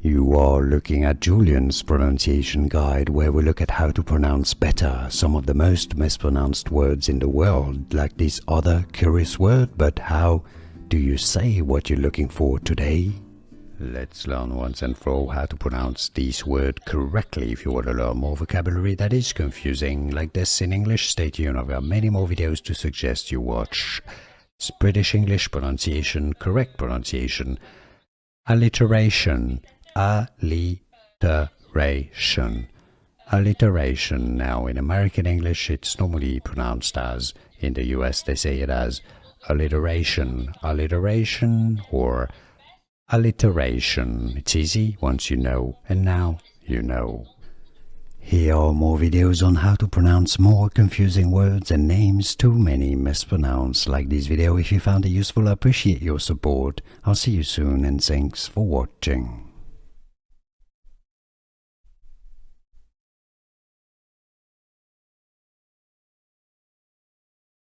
You are looking at Julian's pronunciation guide, where we look at how to pronounce better some of the most mispronounced words in the world, like this other curious word. But how do you say what you're looking for today? Let's learn once and for all how to pronounce this word correctly. If you want to learn more vocabulary that is confusing like this in English, stay tuned. I've got many more videos to suggest you watch. British English pronunciation, correct pronunciation, alliteration, alliteration, alliteration. Now in American English it's normally pronounced as, in the US they say it as alliteration, alliteration or alliteration. It's easy once you know, and now you know. Here are more videos on how to pronounce more confusing words and names too many mispronounced. Like this video if you found it useful. I appreciate your support. I'll see you soon and thanks for watching.